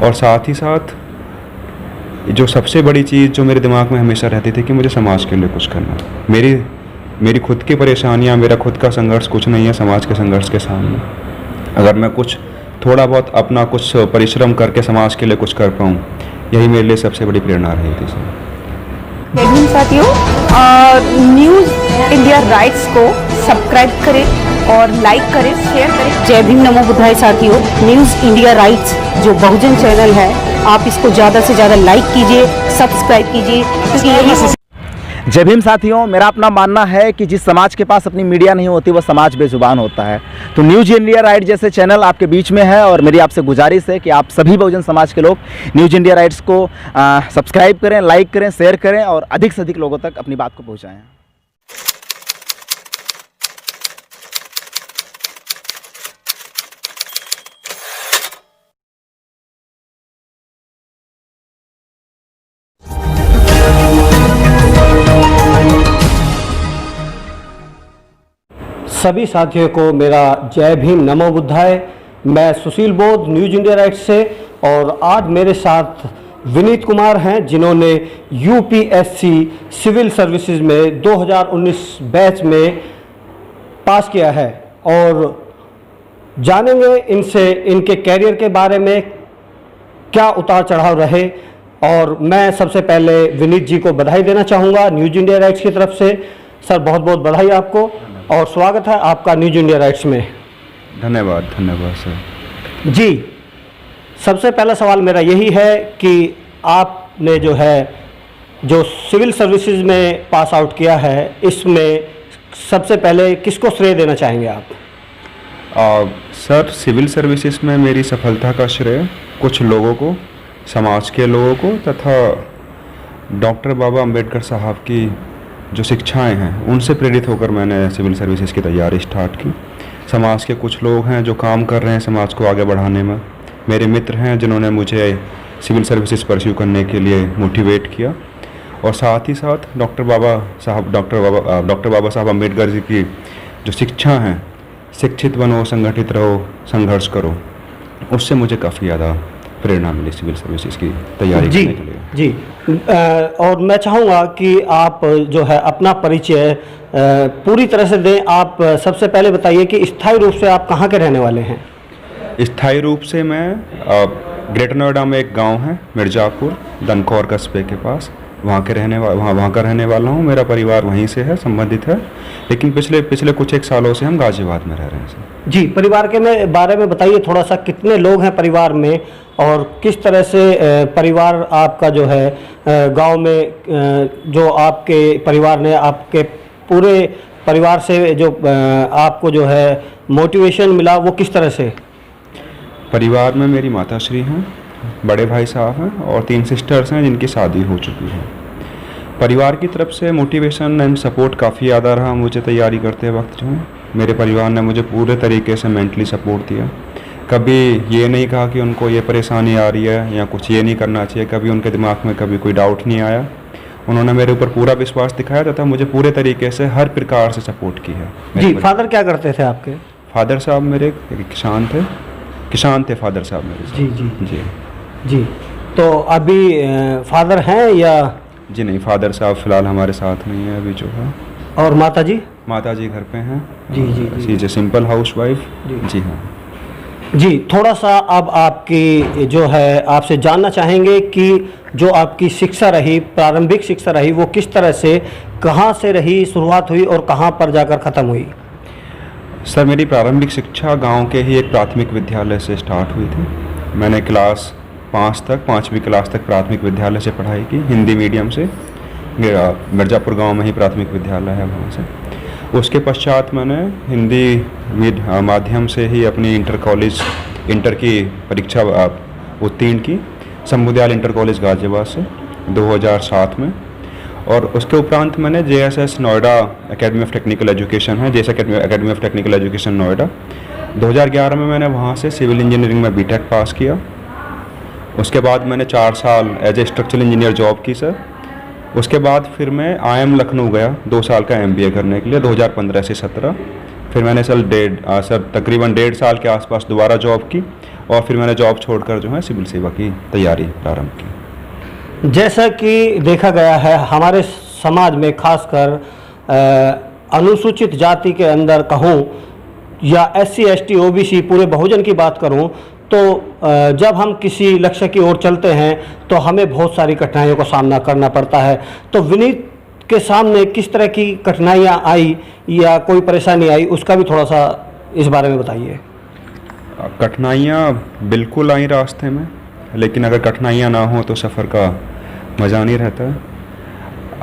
और साथ ही साथ जो सबसे बड़ी चीज़ जो मेरे दिमाग में हमेशा रहती थी कि मुझे समाज के लिए कुछ करना है। मेरी खुद की परेशानियाँ, मेरा खुद का संघर्ष कुछ नहीं है समाज के संघर्ष के सामने। अगर मैं कुछ थोड़ा बहुत अपना कुछ परिश्रम करके समाज के लिए कुछ कर पाऊँ, यही मेरे लिए सबसे बड़ी प्रेरणा रही थी सर। जय हिंद साथियों, न्यूज़ इंडिया राइट्स को सब्सक्राइब करें और लाइक करें, शेयर करें। जय भीम, नमो बुद्धाय साथियों। न्यूज़ इंडिया राइट्स जो बहुजन चैनल है, आप इसको ज़्यादा से ज़्यादा लाइक कीजिए, सब्सक्राइब कीजिए, क्योंकि यही। जय भीम साथियों, मेरा अपना मानना है कि जिस समाज के पास अपनी मीडिया नहीं होती वह समाज बेजुबान होता है। तो न्यूज़ इंडिया राइट जैसे चैनल आपके बीच में है और मेरी आपसे गुजारिश है कि आप सभी बहुजन समाज के लोग न्यूज़ इंडिया राइट्स को सब्सक्राइब करें, लाइक करें, शेयर करें और अधिक से अधिक लोगों तक अपनी बात को पहुँचाएँ। सभी साथियों को मेरा जय भीम, नमो बुद्धाय। मैं सुशील बोध, न्यूज़ इंडिया राइट्स से, और आज मेरे साथ विनीत कुमार हैं जिन्होंने यूपीएससी सिविल सर्विसेज में 2019 बैच में पास किया है, और जानेंगे इनसे इनके कैरियर के बारे में क्या उतार चढ़ाव रहे। और मैं सबसे पहले विनीत जी को बधाई देना चाहूँगा न्यूज़ इंडिया राइट्स की तरफ से। सर, बहुत बहुत बधाई आपको और स्वागत है आपका न्यूज़ इंडिया राइट्स में। धन्यवाद सर। जी, सबसे पहला सवाल मेरा यही है कि आपने जो सिविल सर्विसेज में पास आउट किया है, इसमें सबसे पहले किसको श्रेय देना चाहेंगे आप? सर, सिविल सर्विसेज में मेरी सफलता का श्रेय कुछ लोगों को, समाज के लोगों को तथा डॉक्टर बाबा अंबेडकर साहब की जो शिक्षाएं हैं उनसे प्रेरित होकर मैंने सिविल सर्विसेज की तैयारी स्टार्ट की। समाज के कुछ लोग हैं जो काम कर रहे हैं समाज को आगे बढ़ाने में। मेरे मित्र हैं जिन्होंने मुझे सिविल सर्विसेज परस्यू करने के लिए मोटिवेट किया, और साथ ही साथ डॉक्टर बाबा साहब अंबेडकर जी की जो शिक्षा हैं, शिक्षित बनो, संगठित रहो, संघर्ष करो, उससे मुझे काफ़ी ज़्यादा प्रेरणा मिली सिविल सर्विसेज की तैयारी करने के लिए। जी, और मैं चाहूँगा कि आप जो है अपना परिचय पूरी तरह से दें। आप सबसे पहले बताइए कि स्थायी रूप से आप कहाँ के रहने वाले हैं? स्थायी रूप से मैं ग्रेटर नोएडा में एक गांव है मिर्ज़ापुर, दनकौर कस्बे के पास, वहाँ का रहने वाला हूँ। मेरा परिवार वहीं से है, संबंधित है, लेकिन पिछले कुछ एक सालों से हम गाजियाबाद में रह रहे हैं सर। जी, परिवार के बारे में बताइए थोड़ा सा, कितने लोग हैं परिवार में और किस तरह से परिवार आपका जो है गांव में जो आपके परिवार ने आपके पूरे परिवार से जो आपको जो है मोटिवेशन मिला, वो किस तरह से? परिवार में मेरी माताश्री हैं, बड़े भाई साहब हैं और 3 सिस्टर्स हैं जिनकी शादी हो चुकी है। परिवार की तरफ से मोटिवेशन एंड सपोर्ट काफ़ी ज़्यादा रहा मुझे तैयारी करते वक्त। जो है मेरे परिवार ने मुझे पूरे तरीके से मेंटली सपोर्ट दिया। कभी ये नहीं कहा कि उनको ये परेशानी आ रही है या कुछ ये नहीं करना चाहिए, कभी उनके दिमाग में कभी कोई डाउट नहीं आया। उन्होंने मेरे ऊपर पूरा विश्वास दिखाया तथा मुझे पूरे तरीके से हर प्रकार से सपोर्ट की है। जी, फादर क्या करते थे आपके? फादर साहब मेरे किसान थे फादर साहब मेरे। जी जी जी जी। तो अभी फादर हैं या? जी नहीं, फादर साहब फिलहाल हमारे साथ नहीं है अभी जो है। और माता जी? माता जी घर पे हैं। जी जी जी। जी, सिंपल हाउस वाइफ। जी हाँ जी। थोड़ा सा अब आपकी जो है आपसे जानना चाहेंगे कि जो आपकी शिक्षा रही, प्रारंभिक शिक्षा रही, वो किस तरह से, कहाँ से रही, शुरुआत हुई और कहाँ पर जाकर ख़त्म हुई? सर, मेरी प्रारंभिक शिक्षा गांव के ही एक प्राथमिक विद्यालय से स्टार्ट हुई थी। मैंने क्लास 5वीं क्लास तक प्राथमिक विद्यालय से पढ़ाई की, हिंदी मीडियम से। मेरा मिर्ज़ापुर गांव में ही प्राथमिक विद्यालय है, वहाँ से। उसके पश्चात मैंने हिंदी माध्यम से ही अपनी इंटर की परीक्षा उत्तीर्ण की, संबुदयाल इंटर कॉलेज गाजियाबाद से 2007 में। और उसके उपरांत मैंने JSS Noida Academy of Technical Education है, JSS Academy of Technical Education Noida, 2011 में मैंने वहाँ से सिविल इंजीनियरिंग में BTech पास किया। उसके बाद मैंने 4 साल as a structural engineer job की सर। उसके बाद फिर मैं IIM लखनऊ गया 2 साल का MBA करने के लिए 2015 से 17। फिर मैंने सर तकरीबन 1.5 साल के आसपास दोबारा जॉब की और फिर मैंने जॉब छोड़कर जो है सिविल सेवा की तैयारी प्रारंभ की। जैसा कि देखा गया है हमारे समाज में, खासकर अनुसूचित जाति के अंदर कहूँ या SC ST OBC पूरे बहुजन की बात करूँ, तो जब हम किसी लक्ष्य की ओर चलते हैं तो हमें बहुत सारी कठिनाइयों का सामना करना पड़ता है। तो विनीत के सामने किस तरह की कठिनाइयाँ आई या कोई परेशानी आई, उसका भी थोड़ा सा इस बारे में बताइए। कठिनाइयाँ बिल्कुल आई रास्ते में, लेकिन अगर कठिनाइयाँ ना हो तो सफ़र का मज़ा नहीं रहता है।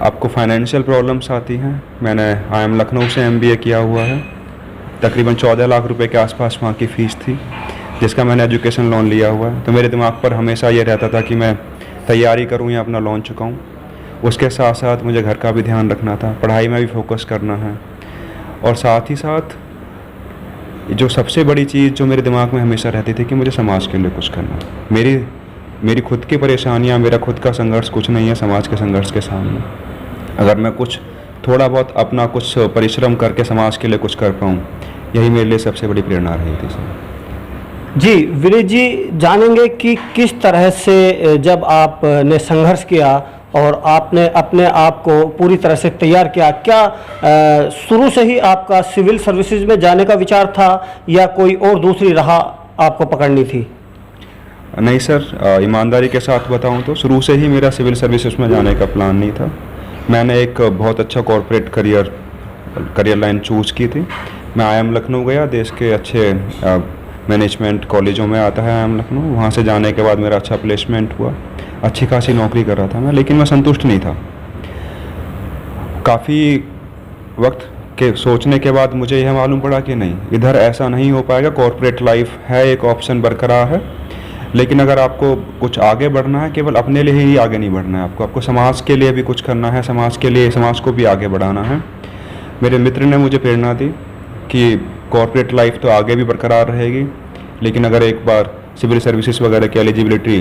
आपको फाइनेंशियल प्रॉब्लम्स आती हैं। मैंने IIM लखनऊ से MBA किया हुआ है। तकरीबन 14 लाख रुपए के आसपास वहाँ की फ़ीस थी, जिसका मैंने एजुकेशन लोन लिया हुआ है। तो मेरे दिमाग पर हमेशा ये रहता था कि मैं तैयारी करूँ या अपना लोन चुकाऊँ। उसके साथ साथ मुझे घर का भी ध्यान रखना था, पढ़ाई में भी फोकस करना है, और साथ ही साथ जो सबसे बड़ी चीज़ जो मेरे दिमाग में हमेशा रहती थी कि मुझे समाज के लिए कुछ करना है। मेरी खुद की परेशानियाँ, मेरा खुद का संघर्ष कुछ नहीं है समाज के संघर्ष के सामने। अगर मैं कुछ थोड़ा बहुत अपना कुछ परिश्रम करके समाज के लिए कुछ कर पाऊँ, यही मेरे लिए सबसे बड़ी प्रेरणा रही थी सर। जी विनीत जी, जानेंगे कि किस तरह से जब आपने संघर्ष किया और आपने अपने आप को पूरी तरह से तैयार किया, क्या शुरू से ही आपका सिविल सर्विसेज में जाने का विचार था या कोई और दूसरी राह आपको पकड़नी थी? नहीं सर, ईमानदारी के साथ बताऊं तो शुरू से ही मेरा सिविल सर्विसेज में जाने का प्लान नहीं था। मैंने एक बहुत अच्छा कॉरपोरेट करियर लाइन चूज़ की थी। मैं IIM लखनऊ गया, देश के अच्छे मैनेजमेंट कॉलेजों में आता है IIM लखनऊ। वहाँ से जाने के बाद मेरा अच्छा प्लेसमेंट हुआ, अच्छी खासी नौकरी कर रहा था मैं, लेकिन मैं संतुष्ट नहीं था। काफ़ी वक्त के सोचने के बाद मुझे यह मालूम पड़ा कि नहीं, इधर ऐसा नहीं हो पाएगा। कॉरपोरेट लाइफ है, एक ऑप्शन बरकरार है, लेकिन अगर आपको कुछ आगे बढ़ना है, केवल अपने लिए ही आगे नहीं बढ़ना है, आपको समाज के लिए भी कुछ करना है, समाज को भी आगे बढ़ाना है। मेरे मित्र ने मुझे प्रेरणा दी कि कॉरपोरेट लाइफ तो आगे भी बरकरार रहेगी, लेकिन अगर एक बार सिविल सर्विसेज वगैरह की एलिजिबिलिटी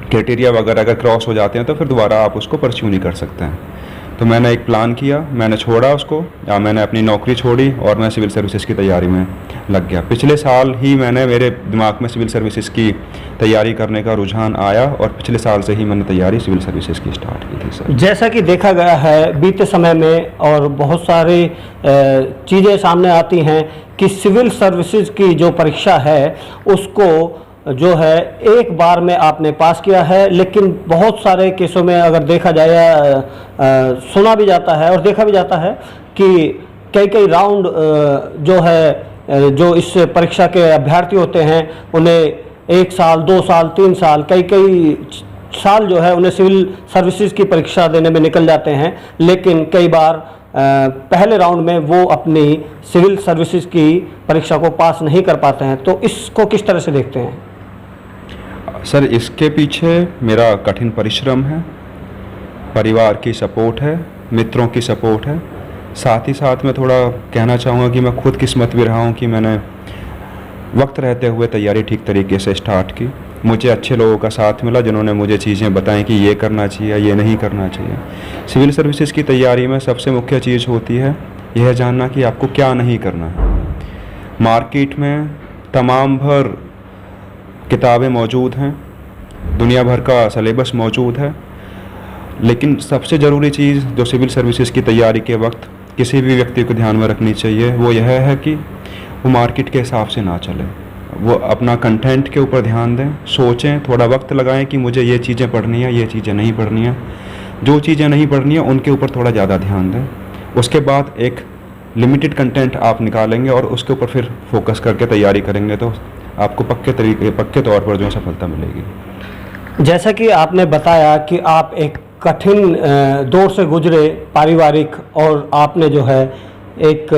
क्राइटेरिया वगैरह अगर क्रॉस हो जाते हैं तो फिर दोबारा आप उसको परस्यू नहीं कर सकते हैं। तो मैंने एक प्लान किया, मैंने छोड़ा उसको, या मैंने अपनी नौकरी छोड़ी और मैं सिविल सर्विसेज की तैयारी में लग गया। पिछले साल ही मेरे दिमाग में सिविल सर्विसेज की तैयारी करने का रुझान आया और पिछले साल से ही मैंने तैयारी सिविल सर्विसेज की स्टार्ट की थी सर। जैसा कि देखा गया है बीते समय में और बहुत सारी चीज़ें सामने आती हैं कि सिविल सर्विसेज की जो परीक्षा है उसको जो है एक बार में आपने पास किया है, लेकिन बहुत सारे केसों में अगर देखा जाए, सुना भी जाता है और देखा भी जाता है कि कई राउंड जो है जो इस परीक्षा के अभ्यर्थी होते हैं उन्हें 1 साल, 2 साल, 3 साल, कई साल जो है उन्हें सिविल सर्विसेज की परीक्षा देने में निकल जाते हैं, लेकिन कई बार पहले राउंड में वो अपनी सिविल सर्विसेज की परीक्षा को पास नहीं कर पाते हैं। तो इसको किस तरह से देखते हैं? सर, इसके पीछे मेरा कठिन परिश्रम है, परिवार की सपोर्ट है, मित्रों की सपोर्ट है। साथ ही साथ मैं थोड़ा कहना चाहूँगा कि मैं खुद किस्मत भी रहा हूँ कि मैंने वक्त रहते हुए तैयारी ठीक तरीके से स्टार्ट की। मुझे अच्छे लोगों का साथ मिला जिन्होंने मुझे चीज़ें बताई कि ये करना चाहिए, ये नहीं करना चाहिए। सिविल सर्विसेज की तैयारी में सबसे मुख्य चीज़ होती है यह जानना कि आपको क्या नहीं करना है। मार्केट में तमाम भर किताबें मौजूद हैं, दुनिया भर का सिलेबस मौजूद है, लेकिन सबसे ज़रूरी चीज़ जो सिविल सर्विसेज की तैयारी के वक्त किसी भी व्यक्ति को ध्यान में रखनी चाहिए वो यह है कि वो मार्केट के हिसाब से ना चले। वो अपना कंटेंट के ऊपर ध्यान दें, सोचें, थोड़ा वक्त लगाएं कि मुझे ये चीज़ें पढ़नी है, ये चीज़ें नहीं पढ़नी है। जो चीज़ें नहीं पढ़नी है उनके ऊपर थोड़ा ज़्यादा ध्यान दें। उसके बाद एक लिमिटेड कंटेंट आप निकालेंगे और उसके ऊपर फिर फोकस करके तैयारी करेंगे तो आपको पक्के तौर पर जो है सफलता मिलेगी। जैसा कि आपने बताया कि आप एक कठिन दौर से गुजरे पारिवारिक, और आपने जो है एक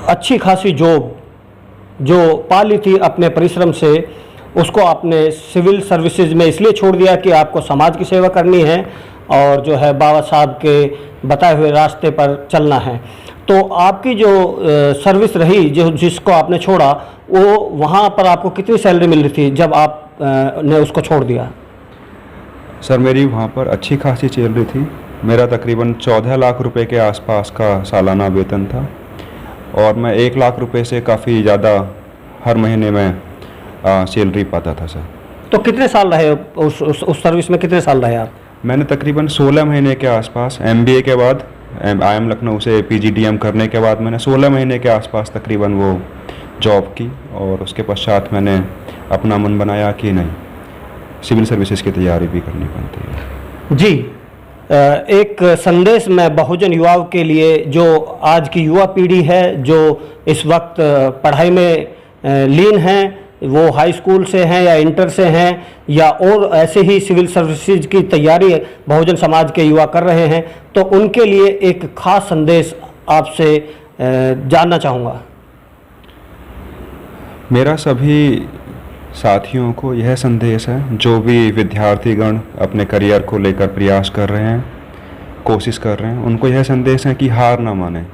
अच्छी खासी जॉब जो पाली थी अपने परिश्रम से, उसको आपने सिविल सर्विसेज में इसलिए छोड़ दिया कि आपको समाज की सेवा करनी है और जो है बाबा साहब के बताए हुए रास्ते पर चलना है। तो आपकी जो सर्विस रही जो जिसको आपने छोड़ा, वो वहाँ पर आपको कितनी सैलरी मिल रही थी जब आप ने उसको छोड़ दिया? सर, मेरी वहाँ पर अच्छी खासी चल रही थी। मेरा तकरीबन 14 लाख रुपए के आसपास का सालाना वेतन था और मैं 1 लाख रुपए से काफ़ी ज़्यादा हर महीने मैं सैलरी पाता था सर। तो कितने साल रहे उस सर्विस में, कितने साल रहे आप? मैंने तकरीबन 16 महीने के आसपास MBA के बाद IIM लखनऊ से PGDM करने के बाद मैंने 16 महीने के आसपास तकरीबन वो जॉब की, और उसके पश्चात मैंने अपना मन बनाया कि नहीं, सिविल सर्विसेज की तैयारी भी करनी पड़ती है। जी, एक संदेश मैं बहुजन युवाओं के लिए, जो आज की युवा पीढ़ी है, जो इस वक्त पढ़ाई में लीन हैं, वो हाई स्कूल से हैं या इंटर से हैं या और ऐसे ही सिविल सर्विसेज की तैयारी बहुजन समाज के युवा कर रहे हैं, तो उनके लिए एक खास संदेश आपसे जानना चाहूँगा। मेरा सभी साथियों को यह संदेश है, जो भी विद्यार्थीगण अपने करियर को लेकर प्रयास कर रहे हैं, कोशिश कर रहे हैं, उनको यह संदेश है कि हार ना माने।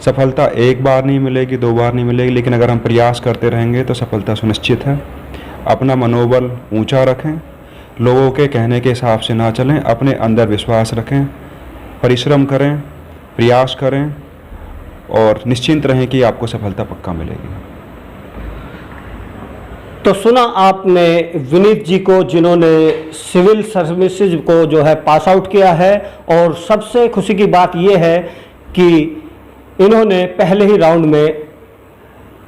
सफलता एक बार नहीं मिलेगी, 2 बार नहीं मिलेगी, लेकिन अगर हम प्रयास करते रहेंगे तो सफलता सुनिश्चित है। अपना मनोबल ऊंचा रखें, लोगों के कहने के हिसाब से ना चलें, अपने अंदर विश्वास रखें, परिश्रम करें, प्रयास करें और निश्चिंत रहें कि आपको सफलता पक्का मिलेगी। तो सुना आपने विनीत जी को, जिन्होंने सिविल सर्विसेज को जो है पास आउट किया है, और सबसे खुशी की बात यह है कि इन्होंने पहले ही राउंड में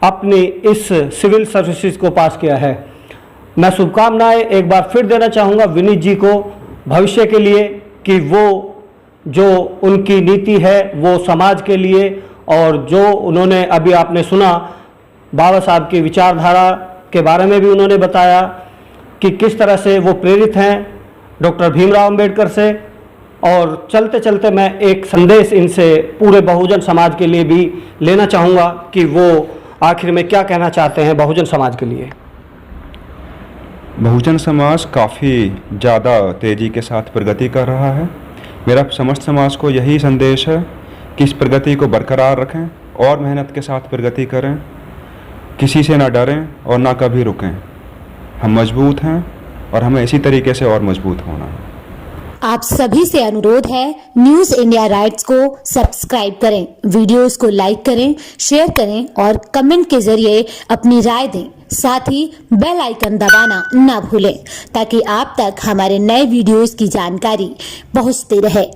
अपनी इस सिविल सर्विसेज को पास किया है। मैं शुभकामनाएं एक बार फिर देना चाहूँगा विनीत जी को भविष्य के लिए, कि वो जो उनकी नीति है वो समाज के लिए, और जो उन्होंने अभी आपने सुना बाबा साहब की विचारधारा के बारे में भी उन्होंने बताया कि किस तरह से वो प्रेरित हैं डॉक्टर भीमराव अंबेडकर से। और चलते चलते मैं एक संदेश इनसे पूरे बहुजन समाज के लिए भी लेना चाहूँगा कि वो आखिर में क्या कहना चाहते हैं बहुजन समाज के लिए। बहुजन समाज काफ़ी ज़्यादा तेज़ी के साथ प्रगति कर रहा है। मेरा समस्त समाज को यही संदेश है कि इस प्रगति को बरकरार रखें और मेहनत के साथ प्रगति करें, किसी से ना डरें और ना कभी रुकें। हम मजबूत हैं और हमें इसी तरीके से और मजबूत होना है। आप सभी से अनुरोध है, न्यूज इंडिया राइट्स को सब्सक्राइब करें, वीडियोस को लाइक करें, शेयर करें और कमेंट के जरिए अपनी राय दें। साथ ही बेल आइकन दबाना ना भूलें, ताकि आप तक हमारे नए वीडियोस की जानकारी पहुंचती रहे।